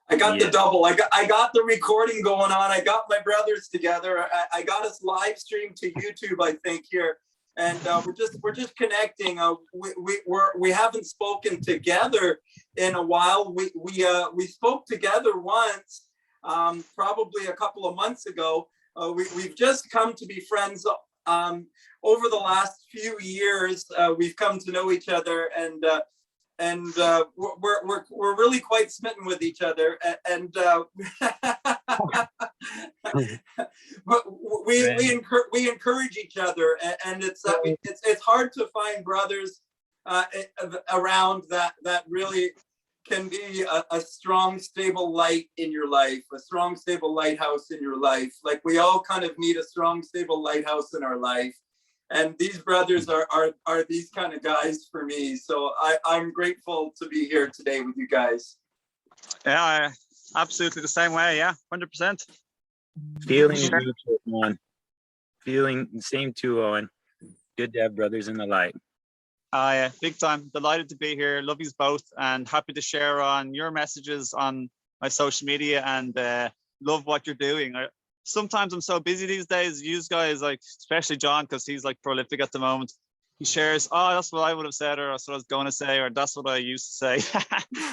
I got the double. I got the recording going on. I got my brothers together. I got us live streamed to YouTube, I think, here, and we're just connecting. We haven't spoken together in a while. We spoke together once, probably a couple of months ago. We've just come to be friends. Over the last few years, we've come to know each other, and we're really quite smitten with each other, and we encourage each other, and it's hard to find brothers around that really can be a strong, stable light in your life, a strong, stable lighthouse in your life. Like, we all kind of need a strong, stable lighthouse in our life. And these brothers are these kind of guys for me. So I'm grateful to be here today with you guys. Yeah, absolutely the same way. Yeah, 100%. Feeling mutual, man. Feeling the same too, Owen. Good to have brothers in the light. Yeah, big time. Delighted to be here. Love you both, and happy to share on your messages on my social media, and love what you're doing. Sometimes I'm so busy these days. You guys, like, especially John, because he's like prolific at the moment. He shares, oh, that's what I would have said, or that's what I was going to say, or that's what I used to say.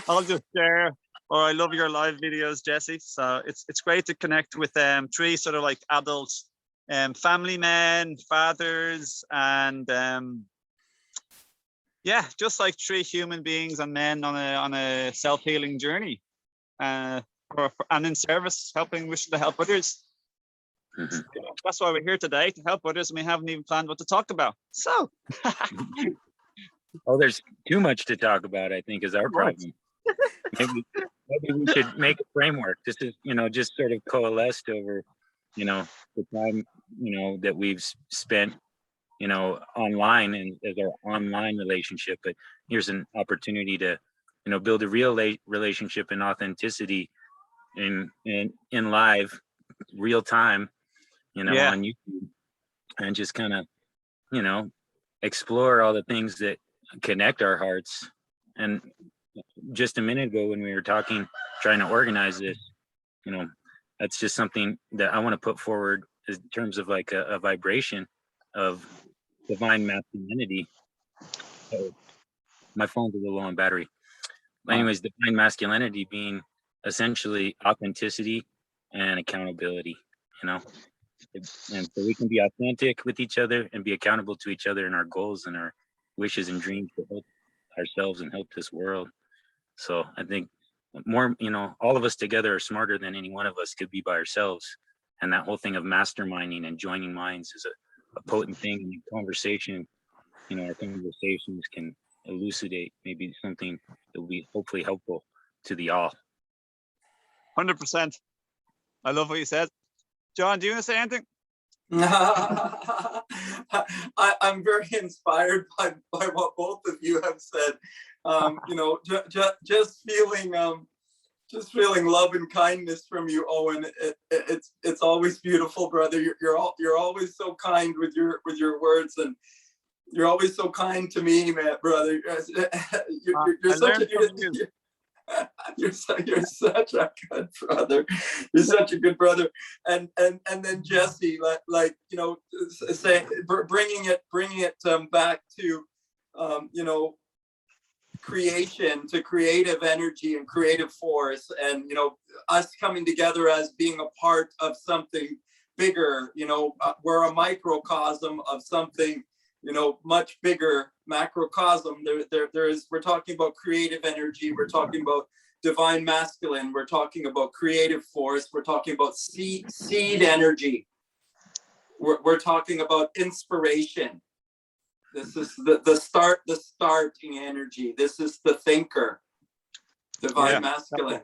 I'll just share. Or I love your live videos, Jesse. So it's great to connect with three sort of like adult family men, fathers, and yeah, just like three human beings and men on a self-healing journey, and in service, wishing to help others. Mm-hmm. That's why we're here today, to help others, and we haven't even planned what to talk about. So, oh, there's too much to talk about, I think, is our problem. Maybe we should make a framework. This is, just sort of coalesced over, the time, that we've spent, online, and as our online relationship. But here's an opportunity to, build a real relationship and authenticity in live, real time, on YouTube, and just kind of, explore all the things that connect our hearts. And just a minute ago, when we were trying to organize this, that's just something that I want to put forward in terms of like a vibration of divine masculinity. So my phone's a little low on battery. Anyways, divine masculinity being essentially authenticity and accountability, and so we can be authentic with each other and be accountable to each other in our goals and our wishes and dreams to help ourselves and help this world. So I think more, all of us together are smarter than any one of us could be by ourselves. And that whole thing of masterminding and joining minds is a potent thing. In conversation, our conversations can elucidate maybe something that will be hopefully helpful to the all. 100%. I love what you said. John, do you want to say anything? I'm very inspired by what both of you have said. Just feeling love and kindness from you, Owen. It's always beautiful, brother. You're always so kind with your words, and you're always so kind to me, man, brother. You're such a good brother. You're such a good brother. And then Jesse, bringing it back to creation, to creative energy and creative force, and us coming together as being a part of something bigger. We're a microcosm of something much bigger, macrocosm. We're talking about creative energy, we're talking about divine masculine, we're talking about creative force, we're talking about seed energy, we're talking about inspiration. This is the starting energy. This is the thinker, divine masculine.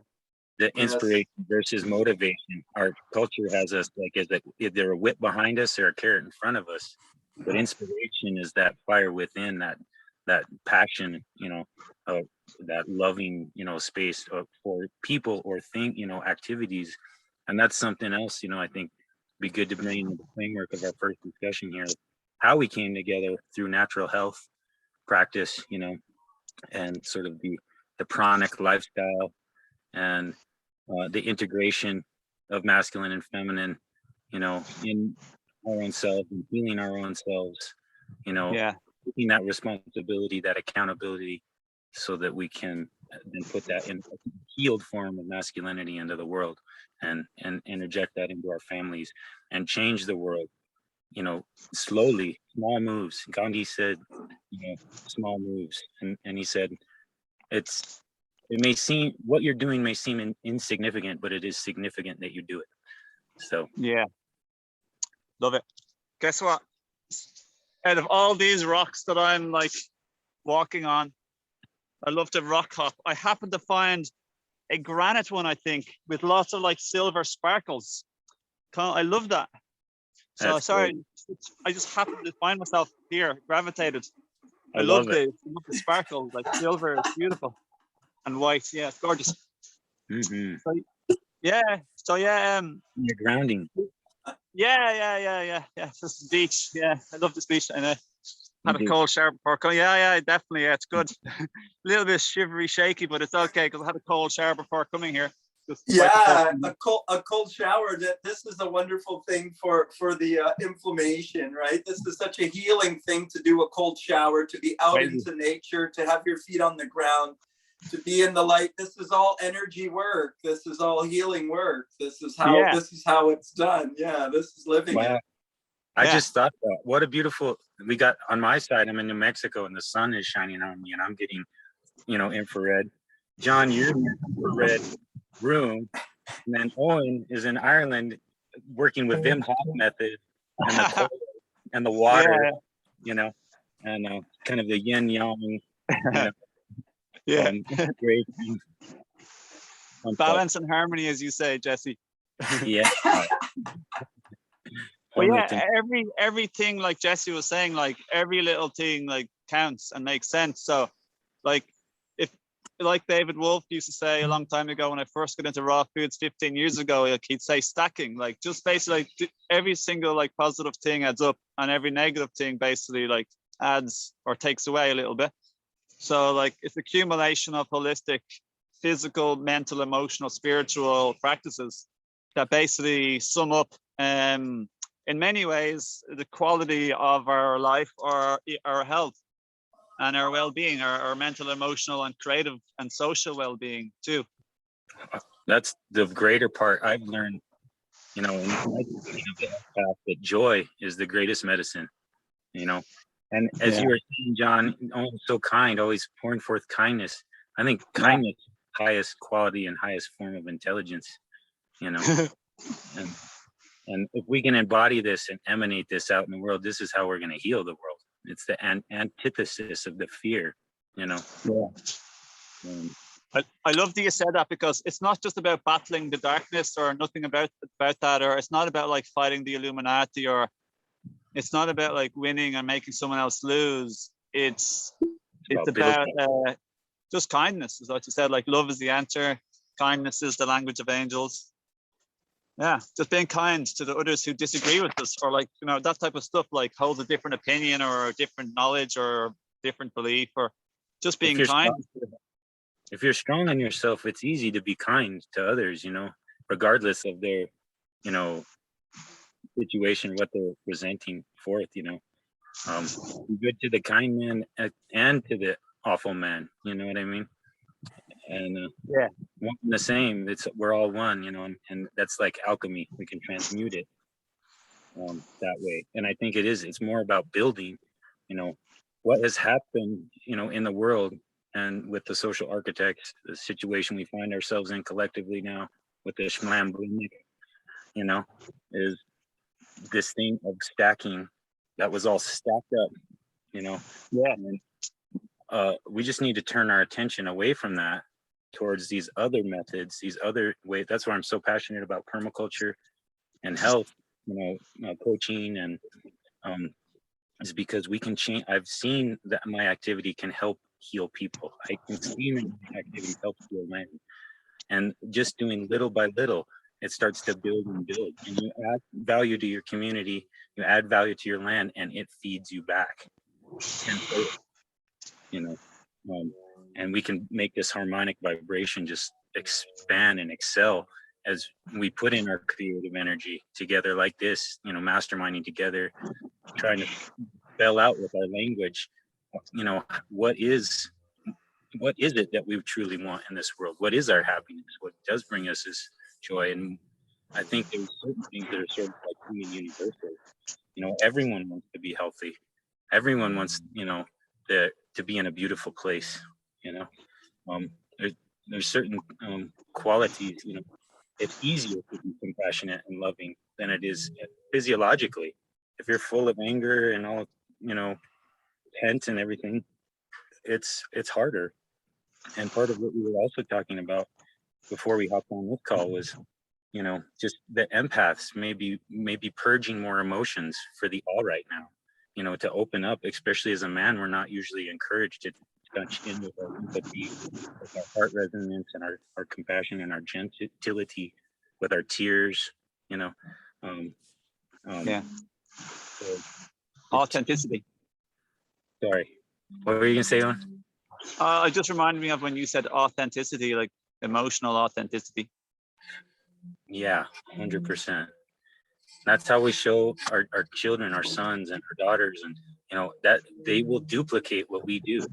The inspiration versus motivation. Our culture has us like as either a whip behind us or a carrot in front of us. But inspiration is that fire within, that passion, that loving, space for people or activities. And that's something else, I think be good to bring into the framework of our first discussion here, how we came together through natural health practice, and sort of the pranic lifestyle, and the integration of masculine and feminine, in our own selves and healing our own selves, Yeah. taking that responsibility, that accountability, so that we can then put that in a healed form of masculinity into the world, and interject that into our families and change the world, slowly, small moves. Gandhi said, small moves. And he said, what you're doing may seem insignificant, but it is significant that you do it. So, Yeah. Love it. Guess what? Out of all these rocks that I'm like walking on, I love to rock hop. I happen to find a granite one, I think, with lots of like silver sparkles. I love that. So that's sorry, great. I just happened to find myself here, gravitated. I love it. I love the sparkle, like silver is beautiful, and white. Yeah, it's gorgeous. Mm-hmm. So yeah. You're grounding. Yeah. This is the beach. Yeah, I love this beach. And I had a You do. cold shower before coming. Yeah, definitely. Yeah, it's good. A little bit shivery, shaky, but it's okay because I had a cold shower before coming here. Yeah, a cold shower. This is a wonderful thing for the inflammation, right? This is such a healing thing to do, a cold shower, to be out into nature, to have your feet on the ground, to be in the light. This is all energy work. This is all healing work. This is how it's done. Yeah, this is living Wow. it. I just thought that what a beautiful, we got on my side. I'm in New Mexico and the sun is shining on me and I'm getting, infrared. John, you're in the infrared room, and then Owen is in Ireland working with Wim Hof method and the cold and the water, and kind of the yin yang, great balance and harmony, as you say, Jesse. Yeah. But yeah, everything, like Jesse was saying, like every little thing like counts and makes sense. So like like David Wolf used to say a long time ago when I first got into raw foods 15 years ago, like he'd say stacking, like just basically like every single like positive thing adds up and every negative thing basically like adds or takes away a little bit. So like it's accumulation of holistic, physical, mental, emotional, spiritual practices that basically sum up in many ways the quality of our life or our health and our well-being, our mental, emotional, and creative and social well-being too. That's the greater part I've learned, in my path, that joy is the greatest medicine, And as you were saying, John, always so kind, always pouring forth kindness. I think kindness, highest quality and highest form of intelligence, and if we can embody this and emanate this out in the world, this is how we're going to heal the world. It's the antithesis of the fear, I love that you said that, because it's not just about battling the darkness or nothing about that, or it's not about like fighting the Illuminati, or it's not about like winning and making someone else lose. It's about just kindness, is what you said. Like love is the answer. Kindness is the language of angels. Yeah, just being kind to the others who disagree with us, or like, that type of stuff, like holds a different opinion or a different knowledge or different belief, or just being kind. If you're strong in yourself, it's easy to be kind to others, regardless of their, situation, what they're presenting forth, be good to the kind man and to the awful man, you know what I mean? And one and the same. We're all one, and that's like alchemy. We can transmute it that way. And I think it's more about building, what has happened, in the world and with the social architects, the situation we find ourselves in collectively now with the Schmlamblinik, is this thing of stacking that was all stacked up, And, we just need to turn our attention away from that towards these other methods, these other ways. That's why I'm so passionate about permaculture and health, coaching, and is because we can change. I've seen that my activity can help heal people. I can see that my activity helps heal land, and just doing little by little, it starts to build and build. And you add value to your community, you add value to your land, and it feeds you back. And so, and we can make this harmonic vibration just expand and excel as we put in our creative energy together like this, you know, masterminding together, trying to spell out with our language, you know, what is it that we truly want in this world? What is our happiness? What does bring us this joy? And I think there's certain things that are sort of like being universal. You know, everyone wants to be healthy. Everyone wants, you know, to be in a beautiful place. You know, there's certain qualities. You know, it's easier to be compassionate and loving than it is physiologically. If you're full of anger and all, you know, tense and everything, it's harder. And part of what we were also talking about before we hopped on this call was, you know, just the empaths maybe purging more emotions for the all right now, you know, to open up, especially as a man. We're not usually encouraged to touch in with our empathy, with our heart resonance and our compassion and our gentility, with our tears, you know. Yeah. So, Authenticity. sorry, what were you gonna say, on? It just reminded me of when you said authenticity, like emotional authenticity. Yeah, 100%. That's how we show our children, our sons and our daughters, and you know, that they will duplicate what we do.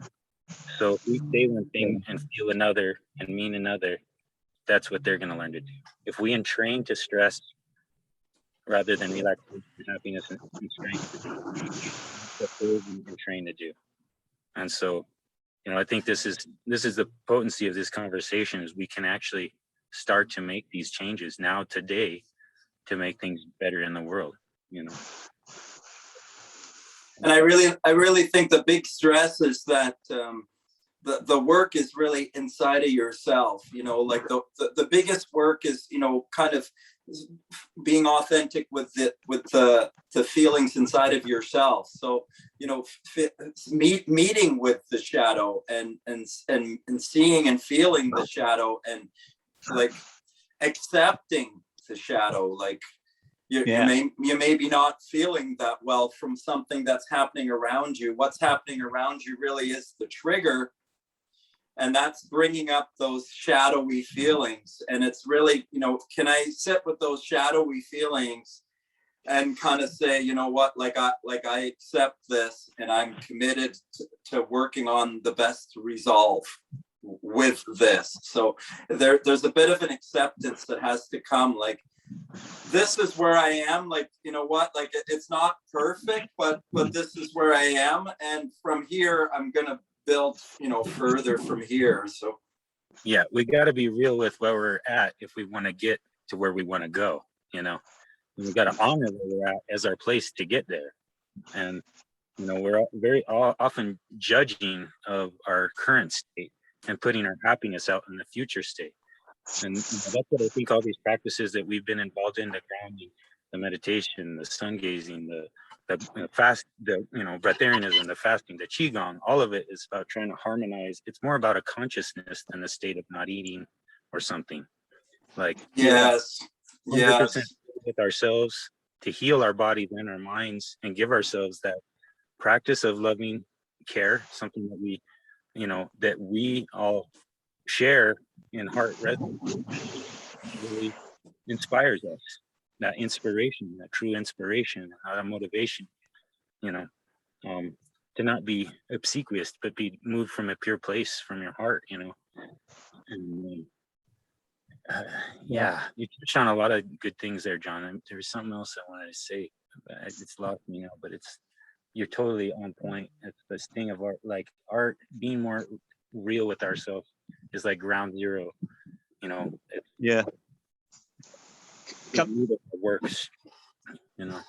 So if we say one thing and feel another and mean another, that's what they're going to learn to do. If we entrain to stress rather than relaxation, happiness, and strength, that's what they're trained to do. And so, you know, I think this is the potency of this conversation, is we can actually start to make these changes now today to make things better in the world, you know. And I really think the big stress is that the work is really inside of yourself. You know, like the biggest work is, you know, kind of being authentic with the feelings inside of yourself. So, you know, meeting with the shadow and seeing and feeling the shadow, and like accepting the shadow, like you may be not feeling that well from something that's happening around you. What's happening around you really is the trigger, and that's bringing up those shadowy feelings. And it's really, you know, can I sit with those shadowy feelings and kind of say, you know what, like I accept this, and I'm committed to working on the best resolve with this. So there's a bit of an acceptance that has to come, like, this is where I am, like, you know what, like it's not perfect, but this is where I am, and from here I'm gonna build, you know, further from here. So yeah, we got to be real with where we're at if we want to get to where we want to go, you know. And we got to honor where we're at as our place to get there. And you know, we're very often judging of our current state and putting our happiness out in the future state. And you know, that's what I think all these practices that we've been involved in, the grounding, the meditation, the sun gazing, the fast, the, you know, breatharianism, the fasting, the qigong, all of it is about trying to harmonize. It's more about a consciousness than the state of not eating or something. Like, yes, 100% with ourselves, to heal our bodies and our minds, and give ourselves that practice of loving care, something that we, you know, that we all share in heart resonance, really inspires us. That inspiration, that true inspiration, that motivation, you know, to not be obsequious, but be moved from a pure place, from your heart, you know. And yeah, you touched on a lot of good things there, John. There was something else I wanted to say. It's lost me now, but you're totally on point. It's this thing of art, like art being more real with ourselves is like ground zero, you know. Yeah. It works, you know.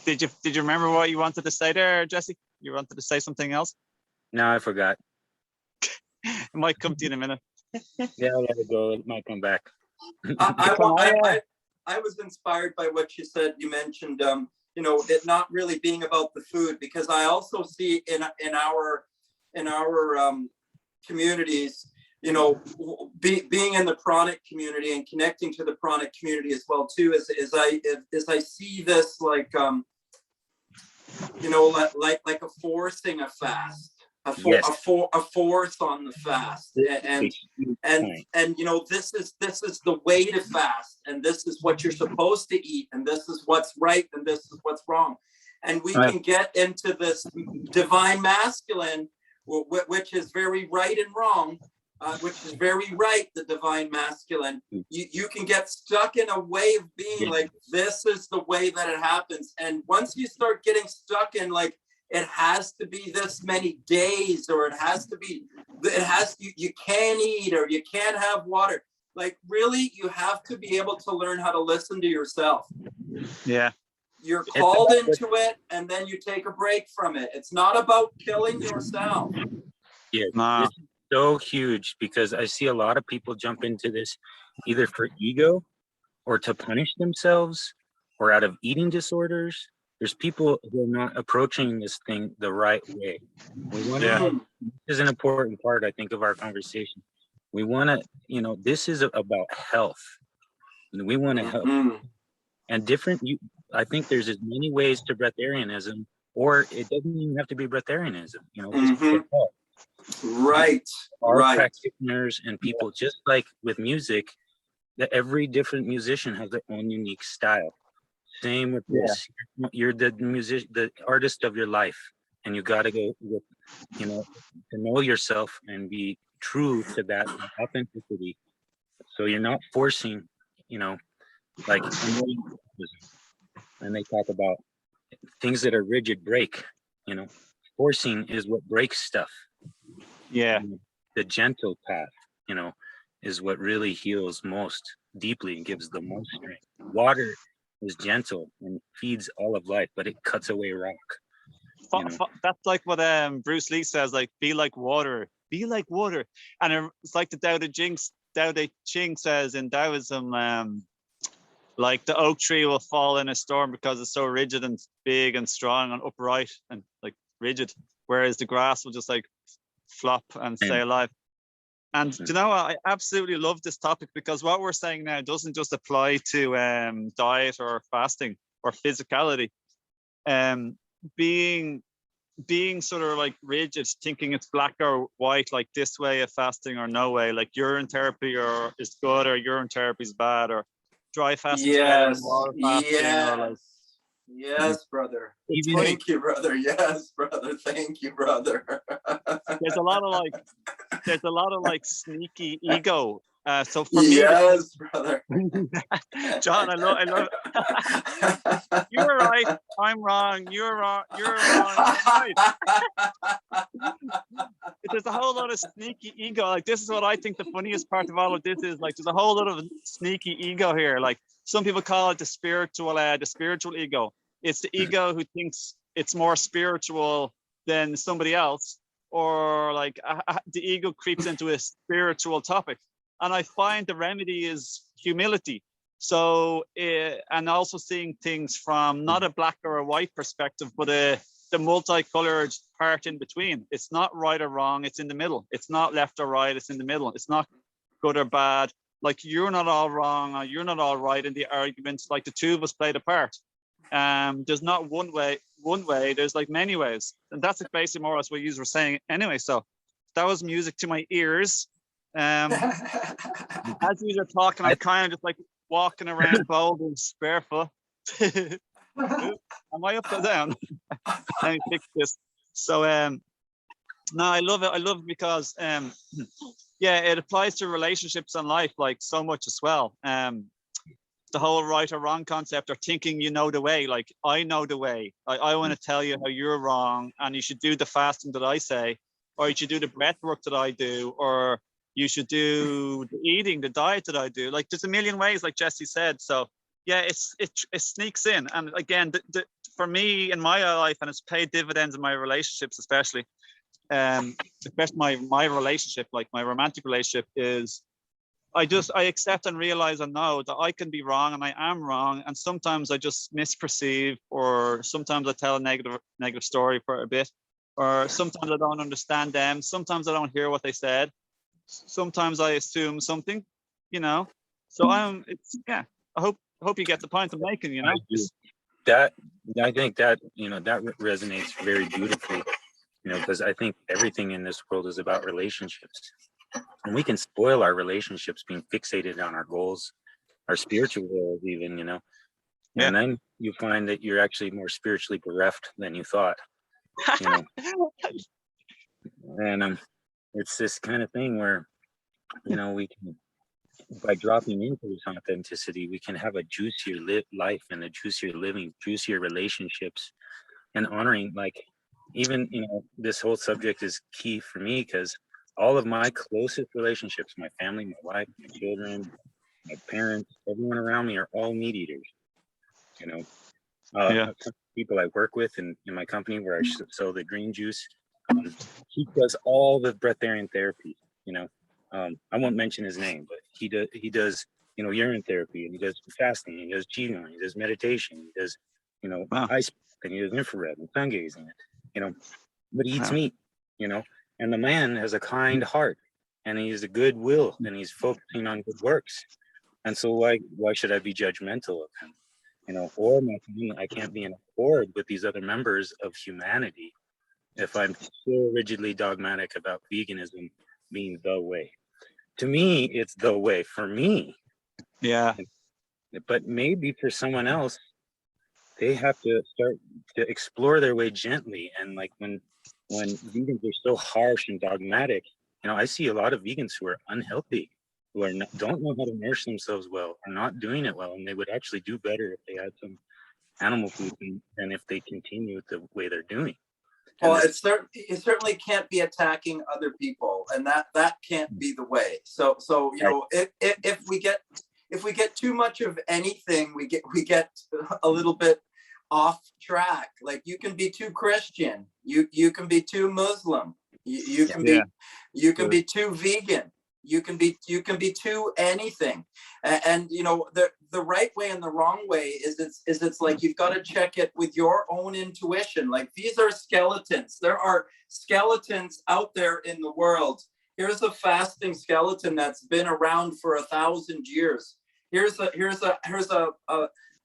Did you remember what you wanted to say there, Jesse? You wanted to say something else? No, I forgot. It might come to you in a minute. Yeah, I'll let it go. It might come back. I was inspired by what you said. You mentioned, you know, it not really being about the food, because I also see in our communities, you know, being in the pranic community and connecting to the pranic community as well too, is I see this like, you know, like a forcing a fast. Yes. a fourth on the fast, and you know, this is the way to fast, and this is what you're supposed to eat, and this is what's right, and this is what's wrong, and we can get into this divine masculine, which is very right and wrong, which is very right, the divine masculine. You can get stuck in a way of being like, this is the way that it happens, and once you start getting stuck in like, it has to be this many days, or you can't eat, or you can't have water. Like, really, you have to be able to learn how to listen to yourself. Yeah. You're called into it, and then you take a break from it. It's not about killing yourself. Yeah, this is so huge, because I see a lot of people jump into this either for ego or to punish themselves or out of eating disorders. There's people who are not approaching this thing the right way. This is an important part, I think, of our conversation. We want to, you know, this is about health. And we want to help. And I think there's as many ways to breatharianism, or it doesn't even have to be breatharianism, you know, just help. Right. Our practitioners and people, just like with music, that every different musician has their own unique style. Same with this. You're the artist of your life, and you got to go with, you know, to know yourself and be true to that authenticity. So you're not forcing, you know, like, and they talk about things that are rigid break, you know, forcing is what breaks stuff. Yeah. And the gentle path, you know, is what really heals most deeply and gives the most strength. Water is gentle and feeds all of life, but it cuts away rock. You know? That's like what Bruce Lee says, like, be like water, and it's like the Tao Te Ching says in Taoism, like the oak tree will fall in a storm because it's so rigid and big and strong and upright and like rigid, whereas the grass will just like flop and stay alive. And you know, I absolutely love this topic, because what we're saying now doesn't just apply to diet or fasting or physicality. Being sort of like rigid, thinking it's black or white, like this way of fasting or no way, like urine therapy is good or urine therapy is bad, or dry fasting. Yes, brother. Thank you, brother. Yes, brother. Thank you, brother. There's a lot of like sneaky ego. So for me, brother. John, I love it. You're right. I'm wrong. You're wrong. You're wrong. I'm right. There's a whole lot of sneaky ego. Like, this is what I think the funniest part of all of this is. Like, there's a whole lot of sneaky ego here. Like, some people call it the spiritual ego. It's the ego who thinks it's more spiritual than somebody else, or like the ego creeps into a spiritual topic. And I find the remedy is humility. So, and also seeing things from not a black or a white perspective, but the multicolored part in between. It's not right or wrong, it's in the middle. It's not left or right, it's in the middle. It's not good or bad. Like, you're not all wrong or you're not all right in the arguments. Like, the two of us played a part. There's not one way, there's like many ways. And that's basically more or less what you were saying anyway. So that was music to my ears. As you were talking, I'm kind of just like walking around boulders barefoot. Am I up or down? Let me fix this. So no, I love it. I love it because yeah, it applies to relationships and life like so much as well. The whole right or wrong concept, or thinking you know the way. Like, I know the way. I want to tell you how you're wrong, and you should do the fasting that I say, or you should do the breath work that I do, or you should do the eating, the diet that I do. Like, there's a million ways, like Jesse said. So yeah, it sneaks in. And again, for me in my life, and it's paid dividends in my relationships, especially my relationship, like my romantic relationship, is I accept and realize and know that I can be wrong and I am wrong. And sometimes I just misperceive, or sometimes I tell a negative story for a bit, or sometimes I don't understand them. Sometimes I don't hear what they said. Sometimes I assume something, you know. So I hope you get the point I'm making, you know. I think that, you know, that resonates very beautifully. you know, because I think everything in this world is about relationships. And we can spoil our relationships being fixated on our goals, our spiritual goals, even, you know. Yeah. And then you find that you're actually more spiritually bereft than you thought, you know. And it's this kind of thing where, you know, we can, by dropping into this authenticity, we can have a juicier life and a juicier living, juicier relationships, and honoring, like, even, you know, this whole subject is key for me because all of my closest relationships, my family, my wife, my children, my parents, everyone around me are all meat eaters, you know. Yeah. People I work with in my company where I sell the green juice, he does all the breatharian therapy, you know. I won't mention his name, but he does, you know, urine therapy, and he does fasting, and he does qigong, he does meditation, he does, you know, Wow. ice, and he does infrared and sun gazing, you know, but he eats Wow. meat, you know. And the man has a kind heart, and he has a good will, and he's focusing on good works. And so why should I be judgmental of him? You know, or my family, I can't be in accord with these other members of humanity if I'm so rigidly dogmatic about veganism being the way. To me, it's the way for me. Yeah. But maybe for someone else, they have to start to explore their way gently. And like when vegans are so harsh and dogmatic, you know, I see a lot of vegans who are unhealthy, who are not, don't know how to nourish themselves well, are not doing it well, and they would actually do better if they had some animal food than if they continue the way they're doing. And Well, this, it certainly can't be attacking other people, and that can't be the way. So you know, if we get too much of anything, we get a little bit off track. Like you can be too Christian, you can be too Muslim, you can be Yeah. you can be too vegan, you can be too anything. And you know, the right way and the wrong way is it's like you've got to check it with your own intuition. Like these are skeletons. There are skeletons out there in the world. Here's a fasting skeleton that's been around for 1,000 years. Here's a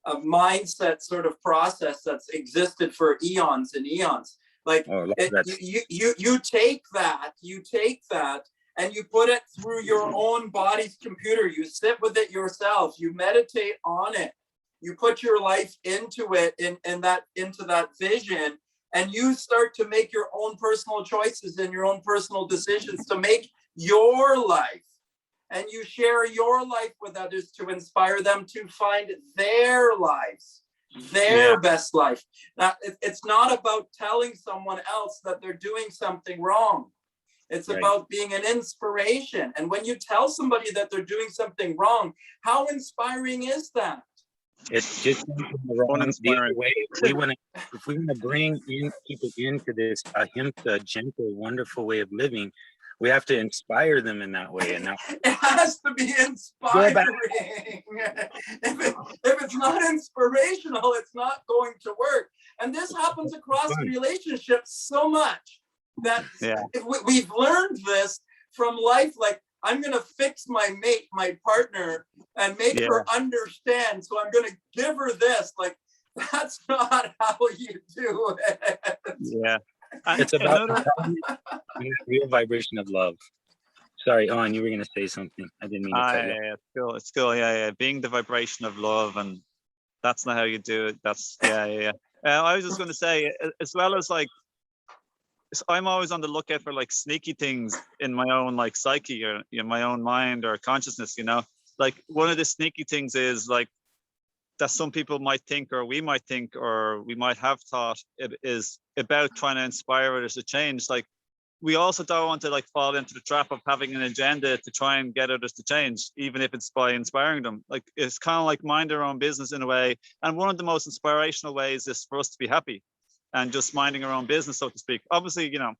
mindset sort of process that's existed for eons and eons. Like you take that and you put it through your own body's computer. You sit with it yourself. You meditate on it. You put your life into it, into that vision, and you start to make your own personal choices and your own personal decisions to make your life. And you share your life with others to inspire them to find their lives, their best life. Now, it's not about telling someone else that they're doing something wrong. It's about being an inspiration. And when you tell somebody that they're doing something wrong, how inspiring is that? It's just the other way. If we want to bring in people into this ahimsa, gentle, wonderful way of living, we have to inspire them in that way. And now it has to be inspiring. If it's not inspirational, it's not going to work. And this happens across relationships so much that we've learned this from life. Like, I'm going to fix my mate, my partner, and make her understand. So I'm going to give her this. Like, that's not how you do it. Yeah. It's about the real vibration of love. Sorry, Owen, you were going to say something. I didn't mean to cut you. It's cool. Yeah. Being the vibration of love, and that's not how you do it. That's I was just going to say, as well as like, I'm always on the lookout for like sneaky things in my own like psyche or in my own mind or consciousness. You know, like one of the sneaky things is like that some people might think, or we might think, or we might have thought it is about trying to inspire others to change. Like we also don't want to like fall into the trap of having an agenda to try and get others to change, even if it's by inspiring them. Like it's kind of like mind our own business in a way. And one of the most inspirational ways is for us to be happy and just minding our own business, so to speak. Obviously, you know,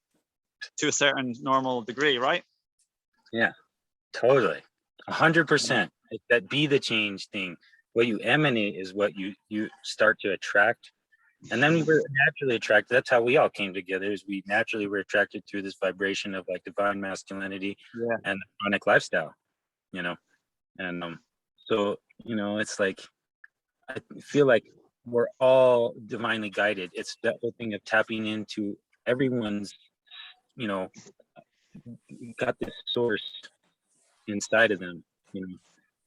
to a certain normal degree, right? Yeah, totally. 100%. That be the change thing. What you emanate is what you start to attract. And then we were naturally attracted. That's how we all came together, is we naturally were attracted through this vibration of like divine masculinity and chronic lifestyle, you know. And so, you know, it's like, I feel like we're all divinely guided. It's that whole thing of tapping into everyone's you know, got this source inside of them, you know,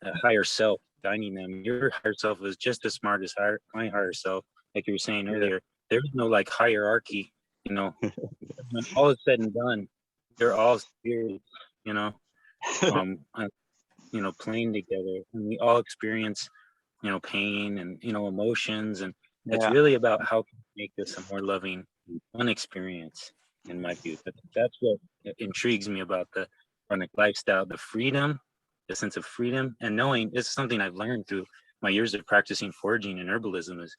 a higher self guiding them. Your higher self is just as smart as my higher self. Like you were saying earlier, there's no like hierarchy, you know. When all is said and done, they're all spirits, you know, uh, you know, playing together, and we all experience, you know, pain and, you know, emotions, and it's Yeah. really about how can we make this a more loving, fun experience. In my view, that's what intrigues me about the chronic lifestyle, the freedom, the sense of freedom, and knowing it's something I've learned through my years of practicing foraging and herbalism. Is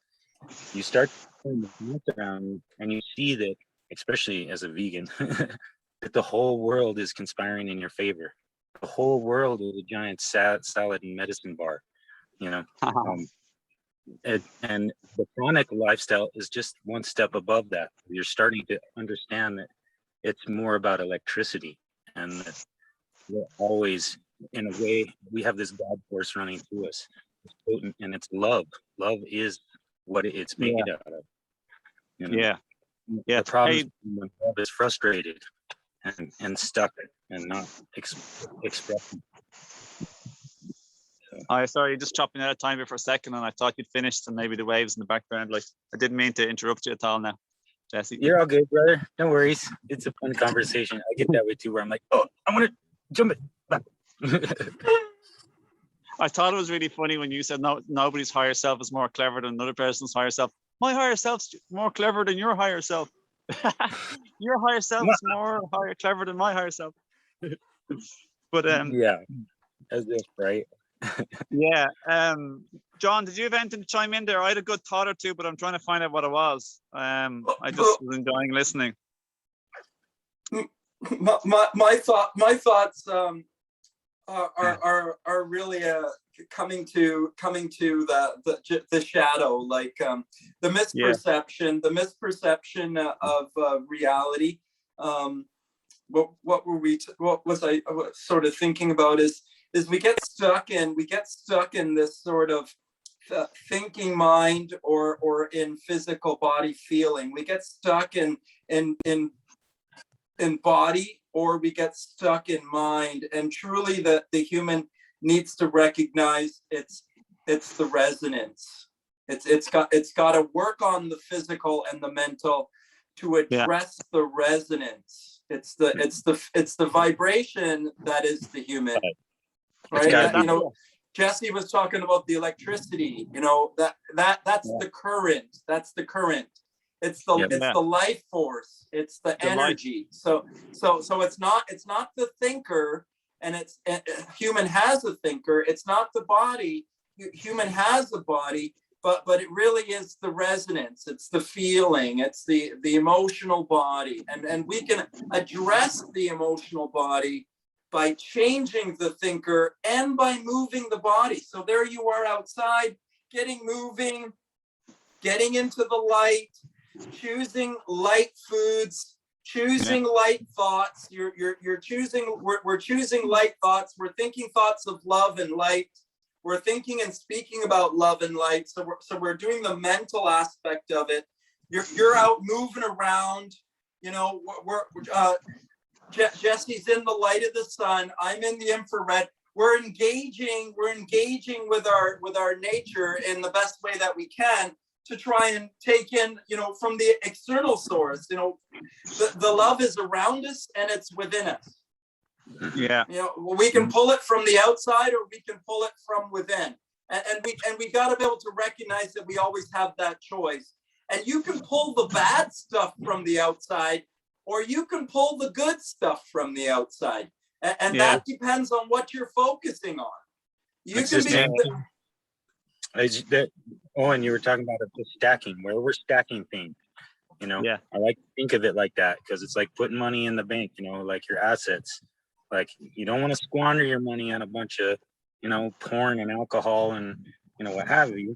you start to turn the math around and you see that, especially as a vegan, that the whole world is conspiring in your favor. The whole world is a giant salad and medicine bar, you know. And the chronic lifestyle is just one step above that. You're starting to understand that it's more about electricity, and that we're always, in a way, we have this God force running through us. It's potent, and it's love. Love is what it's made out of. You know? Yeah. Yeah. The problem is when love is frustrated and stuck and not expressing. Sorry, you're just chopping out of time here for a second, and I thought you'd finished, and maybe the waves in the background. Like, I didn't mean to interrupt you at all now, Jesse. You're all good, brother. No worries. It's a fun conversation. I get that way too, where I'm like, oh, I want to jump it back. I thought it was really funny when you said nobody's higher self is more clever than another person's higher self. My higher self's more clever than your higher self. Your higher self's clever than my higher self. But yeah, as if, right? Yeah. John, did you have anything to chime in there? I had a good thought or two, but I'm trying to find out what it was. I just was enjoying listening. My thoughts are really coming to the shadow, like the misperception of reality. What was I sort of thinking about is we get stuck in this sort of thinking mind or in physical body feeling. We get stuck in body, or we get stuck in mind, and truly the human needs to recognize it's the resonance. It's got to work on the physical and the mental to address the resonance. It's the vibration that is the human, right? You know, Jesse was talking about the electricity. You know, that's the current. That's the current. It's the life force. It's the energy. So it's not the thinker, and human has a thinker. It's not the body. Human has a body, but it really is the resonance. It's the feeling. It's the emotional body, and we can address the emotional body by changing the thinker and by moving the body. So there you are outside, getting moving, getting into the light, choosing light foods, choosing light thoughts. We're choosing light thoughts. We're thinking thoughts of love and light. We're thinking and speaking about love and light. So we're doing the mental aspect of it. You're out moving around. You know, Jesse's in the light of the sun. I'm in the infrared. We're engaging with our nature in the best way that we can, to try and take in, you know, from the external source. You know, the love is around us and it's within us. Yeah. You know, we can pull it from the outside, or we can pull it from within. And we got to be able to recognize that we always have that choice. And you can pull the bad stuff from the outside, or you can pull the good stuff from the outside. And that depends on what you're focusing on. You can be... Owen, you were talking about the stacking, where we're stacking things, you know. I like to think of it like that, because it's like putting money in the bank, you know, like your assets. Like, you don't want to squander your money on a bunch of, you know, porn and alcohol and, you know, what have you.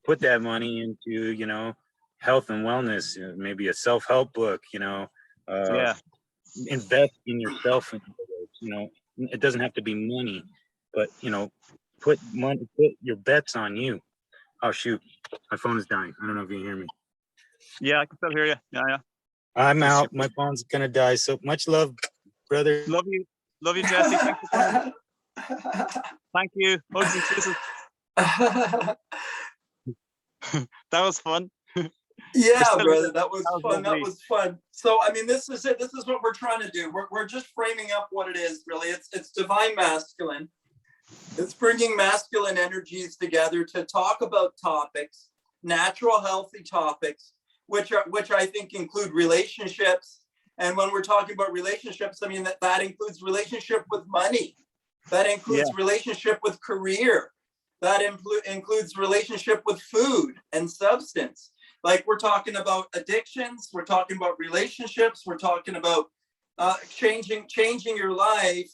Put that money into, you know, health and wellness, you know, maybe a self-help book, you know. Invest in yourself, you know. It doesn't have to be money, but, you know, put your bets on you. Oh shoot, my phone is dying. I don't know if you hear me. Yeah, I can still hear you. Yeah. I'm out. My phone's gonna die. So much love, brother. Love you, Jesse. Thanks for coming. Thank you. Hugs and kisses. That was fun. Yeah, silly. brother, that was That was fun. That lovely. was fun. So, I mean, this is it. This is what we're trying to do. We're just framing up what it is, really. It's divine masculine. It's bringing masculine energies together to talk about topics, natural, healthy topics, which I think include relationships. And when we're talking about relationships, I mean, that includes relationship with money. That includes relationship with career. That includes relationship with food and substance. Like, we're talking about addictions, we're talking about relationships, we're talking about changing your life,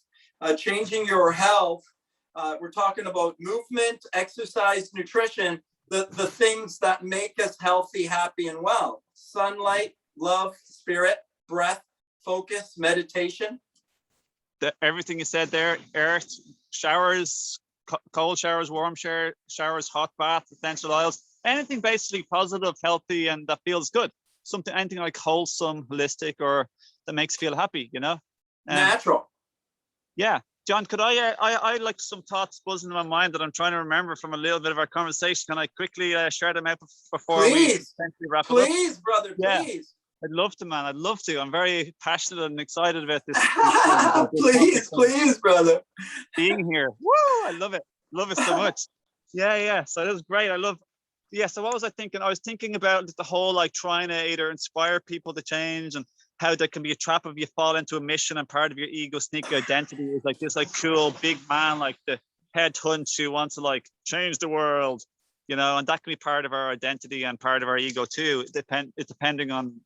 changing your health. We're talking about movement, exercise, nutrition, the things that make us healthy, happy, and well. Sunlight, love, spirit, breath, focus, meditation. Everything you said there, earth, showers, cold showers, warm showers, hot bath, essential oils, anything basically positive, healthy, and that feels good. Anything like wholesome, holistic, or that makes you feel happy, Natural. Yeah. John, could I like some thoughts buzzing in my mind that I'm trying to remember from a little bit of our conversation. Can I quickly share them out before we essentially wrap it up? Please, brother, please. I'd love to, man. I'd love to. I'm very passionate and excited about this. Please, brother. Being here. Woo! I love it. Love it so much. Yeah. So that was great. So what was I thinking? I was thinking about the whole, like, trying to either inspire people to change, and how that can be a trap if you fall into a mission and part of your ego sneaky identity is like this, like, cool big man, like the head hunch who wants to, like, change the world, and that can be part of our identity and part of our ego too. It's depending on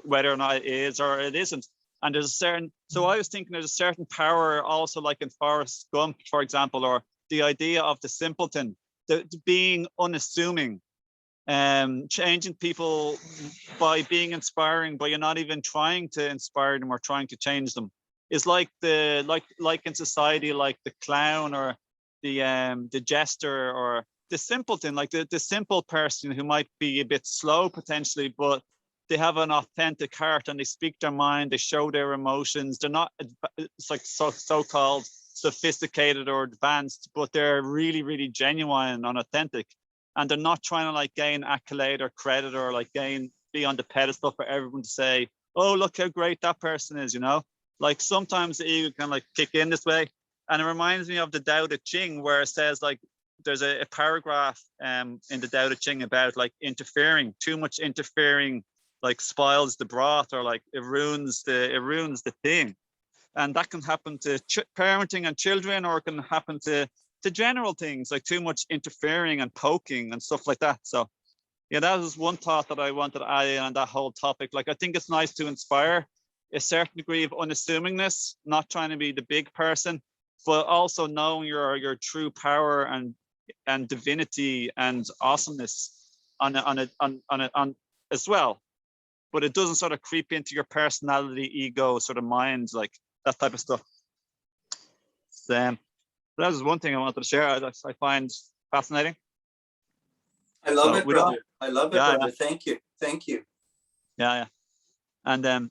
whether or not it is or it isn't. And so I was thinking there's a certain power also, like in Forrest Gump, for example, or the idea of the simpleton, the being unassuming, changing people by being inspiring, but you're not even trying to inspire them or trying to change them, is like in society, like the clown or the jester or the simpleton, like the simple person who might be a bit slow potentially, but they have an authentic heart and they speak their mind, they show their emotions. They're not, it's like so-called sophisticated or advanced, but they're really, really genuine and authentic. And they're not trying to, like, gain accolade or credit or, like, be on the pedestal for everyone to say, oh, look how great that person is, Like, sometimes the ego can, like, kick in this way. And it reminds me of the Tao Te Ching, where it says, like, there's a paragraph in the Tao Te Ching about, like, interfering. Too much interfering, like, spoils the broth, or, like, it ruins the thing. And that can happen to parenting and children, or it can happen to general things, like too much interfering and poking and stuff like that. So yeah, that was one thought that I wanted to add in on that whole topic. Like, I think it's nice to inspire a certain degree of unassumingness, not trying to be the big person, but also knowing your true power and divinity and awesomeness on as well. But it doesn't sort of creep into your personality, ego, sort of mind, like that type of stuff. That was one thing I wanted to share. I find fascinating. I love it, brother. I love it, brother. Yeah. Thank you. Yeah. And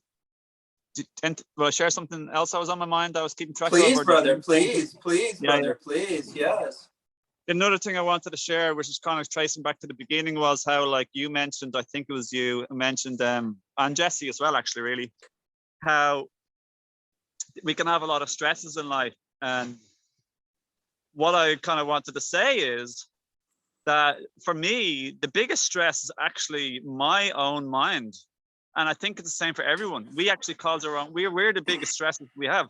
will I share something else that was on my mind that I was keeping track of? Please, brother. Please, brother. Please, yes. Another thing I wanted to share, which is kind of tracing back to the beginning, was how, like, you mentioned, I think it was you mentioned, and Jesse as well, actually, really, how we can have a lot of stresses in life. And what I kind of wanted to say is that for me, the biggest stress is actually my own mind. And I think it's the same for everyone. We actually cause our own, we're the biggest stresses we have.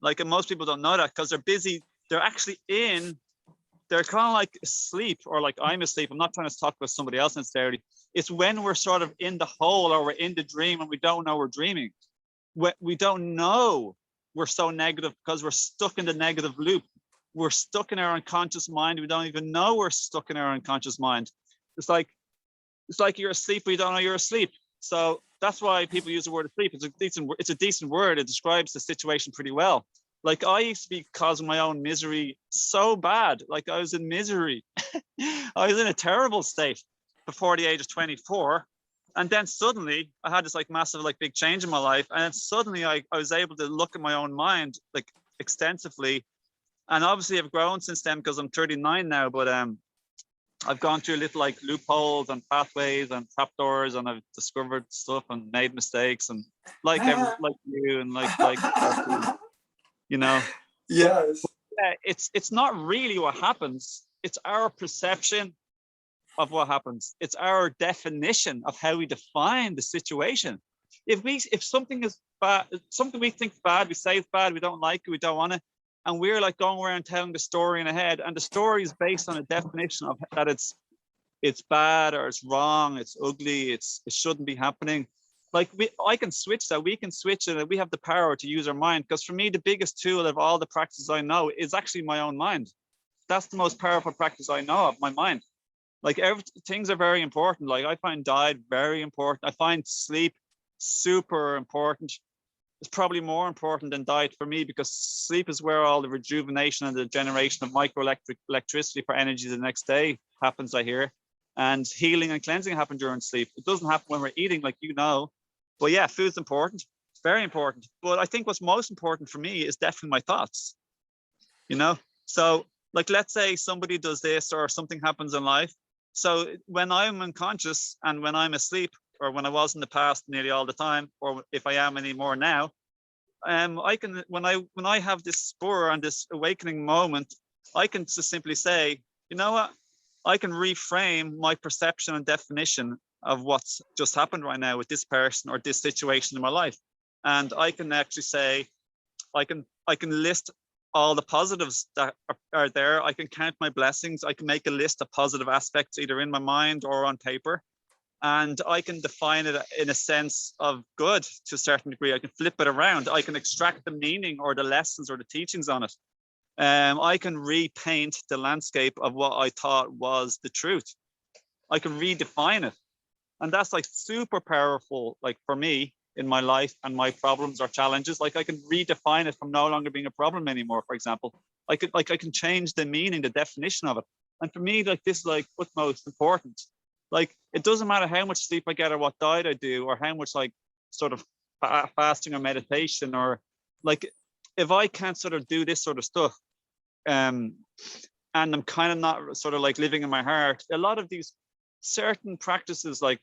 Like, and most people don't know that because they're busy. They're actually they're kind of like asleep, or like I'm asleep. I'm not trying to talk about somebody else necessarily. It's when we're sort of in the hole, or we're in the dream and we don't know we're dreaming. We don't know we're so negative because we're stuck in the negative loop. We're stuck in our unconscious mind. We don't even know we're stuck in our unconscious mind. It's like you're asleep, but you don't know you're asleep. So that's why people use the word asleep. It's a decent word. It describes the situation pretty well. Like, I used to be causing my own misery so bad. Like, I was in misery. I was in a terrible state before the age of 24. And then suddenly I had this like massive, like big change in my life. And then suddenly I was able to look at my own mind like extensively. And obviously I've grown since then because I'm 39 now, but I've gone through little like loopholes and pathways and trapdoors, and I've discovered stuff and made mistakes, and like like you and like you know. Yes. Yeah, it's not really what happens. It's our perception of what happens. It's our definition of how we define the situation. If something is bad, something we think is bad, we say it's bad, we don't like it, we don't want it, and we're like going around telling the story in our head, and the story is based on a definition of that it's bad or it's wrong, it's ugly, it shouldn't be happening. Like I can switch that, we can switch it, and we have the power to use our mind. Because for me, the biggest tool of all the practices I know is actually my own mind. That's the most powerful practice I know of, my mind. Like things are very important. Like I find diet very important. I find sleep super important. It's probably more important than diet for me, because sleep is where all the rejuvenation and the generation of electricity for energy the next day happens, I hear. And healing and cleansing happen during sleep. It doesn't happen when we're eating, like you know. But yeah, food's important. It's very important. But I think what's most important for me is definitely my thoughts, you know? So like, let's say somebody does this or something happens in life. So when I'm unconscious and when I'm asleep, or when I was in the past nearly all the time, or if I am anymore now, I can, when I have this spur and this awakening moment, I can just simply say, you know what? I can reframe my perception and definition of what's just happened right now with this person or this situation in my life. And I can actually say, I can list all the positives that are there. I can count my blessings. I can make a list of positive aspects either in my mind or on paper. And I can define it in a sense of good to a certain degree. I can flip it around. I can extract the meaning or the lessons or the teachings on it. I can repaint the landscape of what I thought was the truth. I can redefine it. And that's like super powerful, like for me in my life and my problems or challenges. Like I can redefine it from no longer being a problem anymore, for example. I can change the meaning, the definition of it. And for me, like this is like what's most important. Like it doesn't matter how much sleep I get or what diet I do or how much like sort of fasting or meditation, or like if I can't sort of do this sort of stuff, and I'm kind of not sort of like living in my heart, a lot of these certain practices, like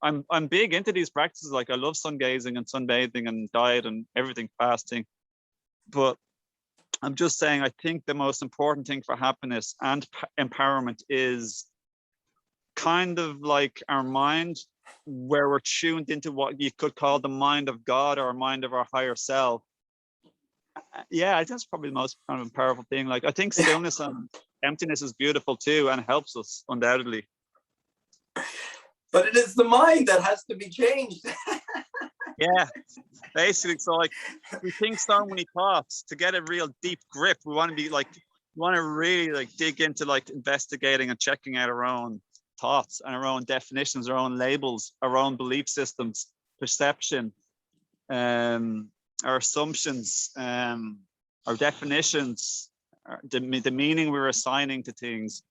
I'm big into these practices. Like I love sun gazing and sunbathing and diet and everything, fasting. But I'm just saying, I think the most important thing for happiness and empowerment is kind of like our mind, where we're tuned into what you could call the mind of God or a mind of our higher self. Yeah, I think that's probably the most kind of powerful thing. Like I think stillness and emptiness is beautiful too and helps us undoubtedly. But it is the mind that has to be changed. Yeah, basically. So like we think so many thoughts. To get a real deep grip, we want to be like, we want to really like dig into like investigating and checking out our own thoughts and our own definitions, our own labels, our own belief systems, perception, our assumptions, our definitions, the meaning we're assigning to things.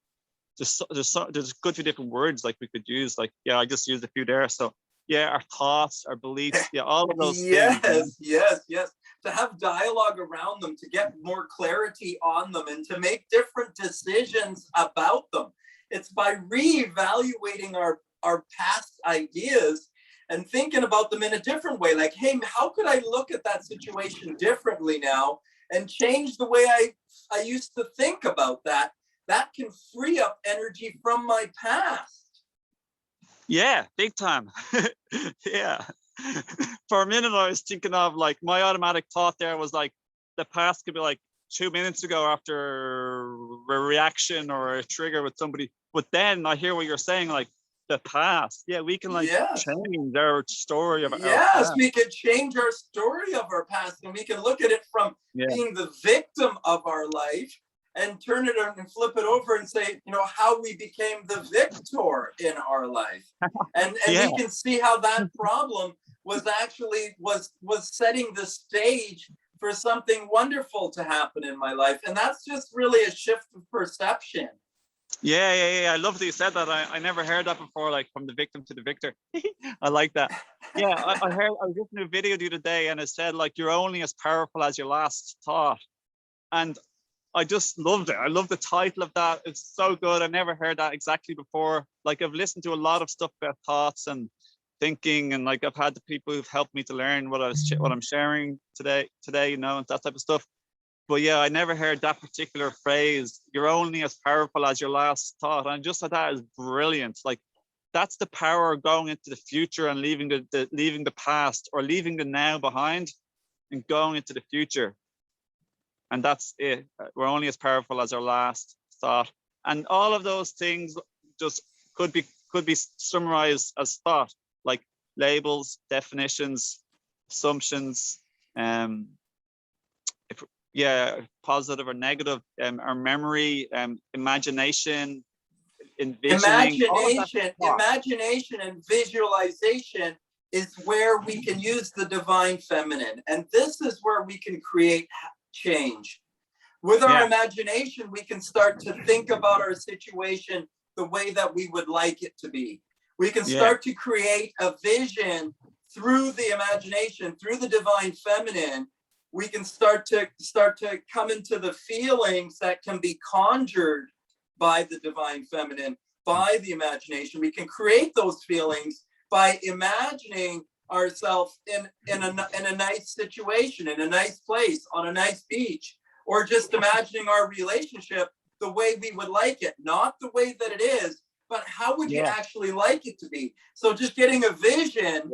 There's a good few different words like we could use. Like, yeah, I just used a few there. So yeah, our thoughts, our beliefs, yeah, all of those Yes, things. yes. To have dialogue around them, to get more clarity on them, and to make different decisions about them. It's by reevaluating our past ideas and thinking about them in a different way. Like, hey, how could I look at that situation differently now and change the way I used to think about that? That can free up energy from my past. Yeah, big time. Yeah. For a minute, I was thinking of like my automatic thought there was like the past could be like 2 minutes ago after a reaction or a trigger with somebody. But then I hear what you're saying, like the past. Yeah, we can like change our story of our past. We could change our story of our past, and we can look at it from being the victim of our life and turn it and flip it over and say, you know, how we became the victor in our life. And we can see how that problem was actually was setting the stage for something wonderful to happen in my life. And that's just really a shift of perception. Yeah. I love that you said that. I never heard that before, like from the victim to the victor. I like that. Yeah, I heard, I was listening to a video the other day and it said like you're only as powerful as your last thought. And I just loved it. I love the title of that. It's so good. I never heard that exactly before. Like I've listened to a lot of stuff about thoughts and thinking, and like I've had the people who've helped me to learn what I'm sharing today, you know, and that type of stuff. But yeah, I never heard that particular phrase. You're only as powerful as your last thought. And I just thought that is brilliant. Like that's the power of going into the future and leaving leaving the past or leaving the now behind and going into the future. And that's it. We're only as powerful as our last thought. And all of those things just could be summarized as thought, like labels, definitions, assumptions, positive or negative, our memory, imagination, envisioning. Imagination and visualization is where we can use the divine feminine. And this is where we can create change. With our imagination, we can start to think about our situation the way that we would like it to be. We can start to create a vision through the imagination, through the divine feminine. We can start to come into the feelings that can be conjured by the divine feminine, by the imagination. We can create those feelings by imagining ourselves in a nice situation, in a nice place, on a nice beach, or just imagining our relationship the way we would like it, not the way that it is, but how would you actually like it to be? So just getting a vision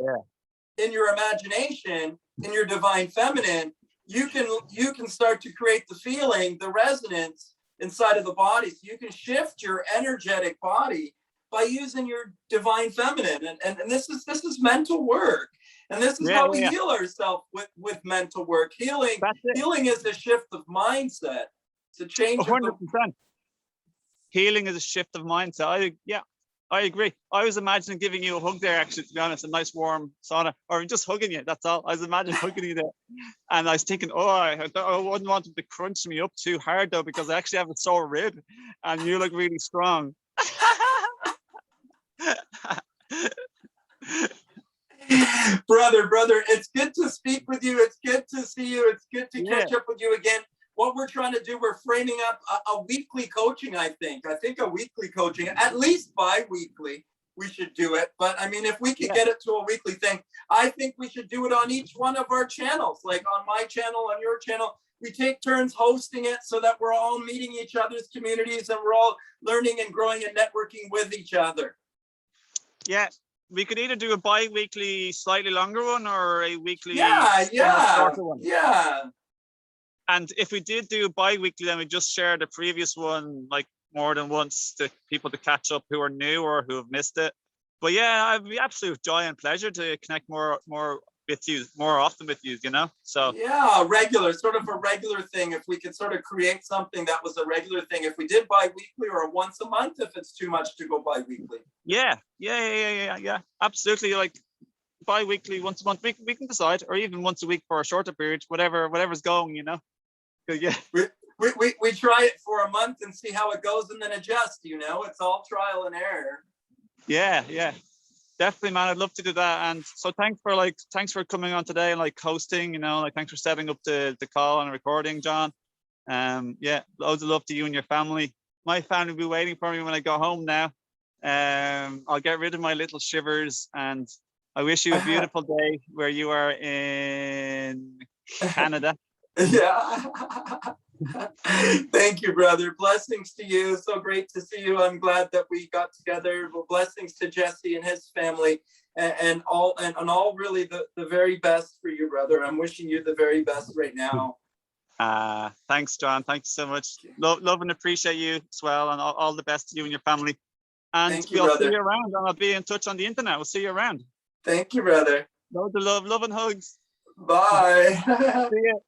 in your imagination, in your divine feminine, you can start to create the feeling, the resonance inside of the body. So you can shift your energetic body by using your divine feminine. And this is mental work. And this is how we heal ourselves with mental work. Healing is a shift of mindset. It's a change. 100%. Healing is a shift of mindset. I agree. I was imagining giving you a hug there, actually, to be honest, a nice warm sauna, or just hugging you. That's all. I was imagining hugging you there. And I was thinking, I wouldn't want him to crunch me up too hard, though, because I actually have a sore rib and you look really strong. Brother, it's good to speak with you. It's good to see you. It's good to catch up with you again. What we're trying to do, we're framing up a weekly coaching, I think a weekly coaching, at least bi-weekly, we should do it. But I mean, if we could get it to a weekly thing, I think we should do it on each one of our channels, like on my channel, on your channel. We take turns hosting it so that we're all meeting each other's communities and we're all learning and growing and networking with each other. Yeah, we could either do a bi-weekly, slightly longer one, or a weekly shorter one. Yeah. And if we did do a bi-weekly, then we just share the previous one like more than once to people to catch up who are new or who have missed it. But yeah, it'd be absolute joy and pleasure to connect more with you, more often with you, you know? So sort of a regular thing. If we could sort of create something that was a regular thing, if we did bi-weekly or once a month, if it's too much to go bi-weekly. Yeah, absolutely. Like bi-weekly, once a month, we can decide, or even once a week for a shorter period, whatever's going, you know. Yeah, we try it for a month and see how it goes and then adjust, you know. It's all trial and error. Yeah, definitely, man. I'd love to do that. And so thanks for coming on today and like hosting, you know, like thanks for setting up the call and recording, John. Loads of love to you and your family. My family will be waiting for me when I go home now. I'll get rid of my little shivers, and I wish you a beautiful day where you are in Canada. Yeah. Thank you, brother. Blessings to you. So great to see you. I'm glad that we got together. Well, blessings to Jesse and his family, and all really the very best for you, brother. I'm wishing you the very best right now. Thanks, John. Thanks so much. Love and appreciate you as well, and all the best to you and your family. And we'll see you around, and I'll be in touch on the internet. We'll see you around. Thank you, brother. Loads of love and hugs. Bye. See you.